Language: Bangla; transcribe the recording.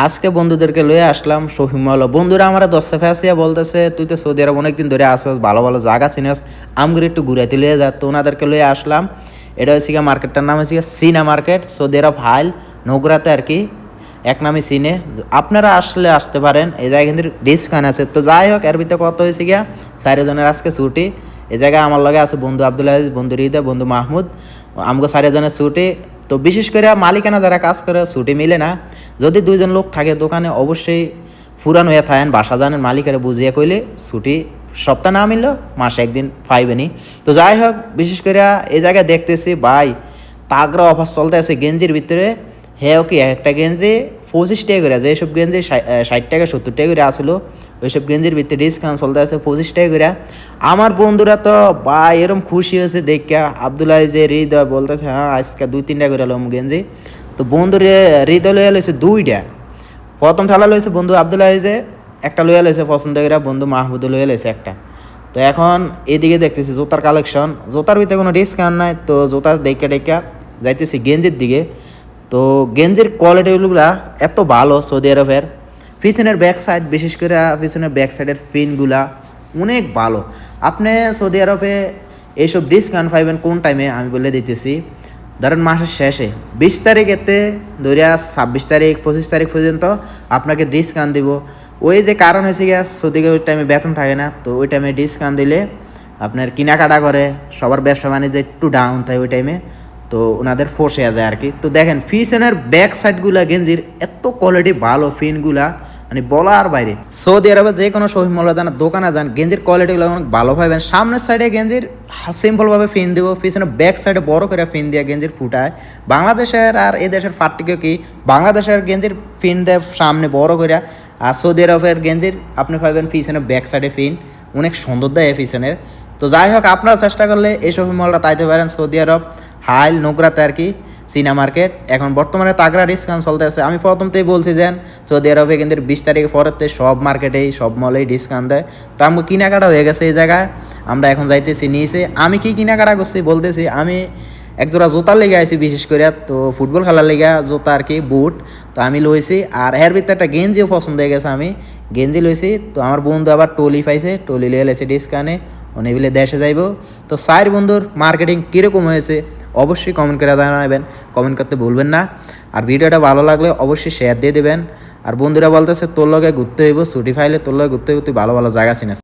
আজকে বন্ধুদেরকে লয়ে আসলাম শপিং মল। বন্ধুরা আমার দশটা ফেসিয়া বলতেছে তুই তো সৌদি আরব অনেকদিন ধরে আসস, ভালো ভালো জায়গা চিনিস, আমগুলো একটু ঘুরাইতে লিয়ে যা। তো ওনাদেরকে লয়ে আসলাম। এটা হচ্ছে গিয়ে মার্কেটটার নাম হচ্ছে সিনা মার্কেট, সৌদি আরব হাইল নোংরাতে আর কি এক নামে সিনে। আপনারা আসলে আসতে পারেন, এই জায়গায় কিন্তু ডিসকাউন্ট আছে। তো যাই হোক, এর ভিতরে কত হয়েছে গিয়া 4 জনের আজকে ছুটি। এই জায়গায় আমার লগে আছে বন্ধু আব্দুল আজিজ, বন্ধু হৃদয়, বন্ধু মাহমুদ, আমগো 4 জনের ছুটি। তো বিশেষ করে মালিকানা যারা কাজ করে ছুটি মিলে না, যদি 2 জন লোক থাকে দোকানে অবশ্যই ফুরান হয়ে থাকেন, বাসা জানেন মালিকেরা বুঝিয়ে কইলে ছুটি সপ্তাহ না মিললেও মাসে একদিন পাইবেনি। তো যাই হোক, বিশেষ করে এই জায়গায় দেখতেছি ভাই তাগড়া অফার চলতে আছে গেঞ্জির ভিতরে। হ্যাঁ কি একটা গেঞ্জি 25 টাকা করে, যেসব গেঞ্জি 60 টাকা 70 টাকা করে আসলো ওইসব গেঞ্জির ভিতরে ডিসকাউন্ট চলতে আছে 25 টাকা করে। আমার বন্ধুরা তো ভাই এরম খুশি হয়েছে দেখা, আব্দুল্লাহ যে হৃদয় বলতেছে হ্যাঁ আজকে 2-3টা করে লম গেঞ্জি। তো বন্ধুর হৃদয় লইয়া লইছে 2টা, প্রথম ঠালা লইছে বন্ধু আব্দুল্লাহ যে একটা লইয়া লইছে পছন্দ করে, বন্ধু মাহমুদ লইয়া লইছে একটা। তো এখন এদিকে দেখতেছি জুতার কালেকশন, জুতার ভিতরে কোনো ডিসকাউন্ট নাই। তো জুতার দেখা যাইতেছি গেঞ্জির দিকে। তো গেঞ্জির কোয়ালিটিগুলা এত ভালো সৌদি আরবের। পিছনের ব্যাক সাইড, বিশেষ করে পিছনের ব্যাক সাইডের ফিনগুলা অনেক ভালো। আপনি সৌদি আরবে এইসব ডিসকাউন্ট পাইবেন কোন টাইমে আমি বলে দিতেছি। ধরেন মাসের শেষে 20 তারিখেতে ধরিয়া 26 তারিখ 25 তারিখ পর্যন্ত আপনাকে ডিসকাউন্ট দিব। ওই যে কারণ হয়েছে গিয়া সৌদি ওই টাইমে বেতন থাকে না, তো ওই টাইমে ডিসকাউন্ট দিলে আপনার কেনাকাটা করে সবার ব্যবসা বাণিজ্য একটু ডাউন থাকে ওই টাইমে, তো ওনাদের ফোর্সে যায় আর কি। তো দেখেন পিছনের ব্যাক সাইডগুলা গেঞ্জির এত কোয়ালিটি ভালো, ফিনগুলা মানে বলার বাইরে। সৌদি আরবে যে কোনো শপিং মলে যান, দোকানে যান, গেঞ্জির কোয়ালিটিগুলো অনেক ভালো পাইবেন। সামনের সাইডে গেঞ্জির সিম্পলভাবে ফিন দেবো, পিছনে ব্যাক সাইডে বড় করে ফিন দিয়ে গেঞ্জির ফুটায়। বাংলাদেশের আর এই দেশের পার্থক্য কি, বাংলাদেশের গেঞ্জির ফিন দেয় সামনে বড় করে, আর সৌদি আরবের গেঞ্জির আপনি পাইবেন পিছনে ব্যাক সাইডে ফিন অনেক সুন্দর দেয় পিছনের। তো যাই হোক, আপনারা চেষ্টা করলে এই শপিং মলটা পাইতে পারেন সৌদি আরব হাইল নোংরাতে আর কি সিনা মার্কেট। এখন বর্তমানে তাগড়া ডিসকাউন্ট চলতে আছে। আমি প্রথমতেই বলছি যে সৌদি আরবে কিন্তু 20 তারিখ পরেতে সব মার্কেটেই সব মলেই ডিসকাউন্ট দেয়। তো আমাকে কেনাকাটা হয়ে গেছে এই জায়গায়, আমরা এখন যাইতেছি নিয়েছে। আমি কি কেনাকাটা করছি বলতেছি, আমি একজোড়া জুতার লেগে আইছি, বিশেষ করে তো ফুটবল খেলার লেগে জুতা আর কি বুট। তো আমি লইছি, আর এর ভিতরে একটা গেঞ্জিও পছন্দ হয়ে গেছে, আমি গেঞ্জি লইছি। তো আমার বন্ধু আবার টলি পাইছে, টলি লিয়ে লেছে ডিসকাউন্টে, অনেকগুলো দেশে যাইব। তো সাইর বন্ধুর মার্কেটিং কীরকম হয়েছে অবশ্যই কমেন্ট করে জানাবেন, কমেন্ট করতে ভুলবেন না। আর ভিডিওটা ভালো লাগলে অবশ্যই শেয়ার দিয়ে দেবেন। আর বন্ধুরা বলতেছে তোর লগে ঘুরতে হইব, ছুটি ফাইলে তোর লগে ঘুরতে ঘুরতে ভালো ভালো জায়গা চিনেছে।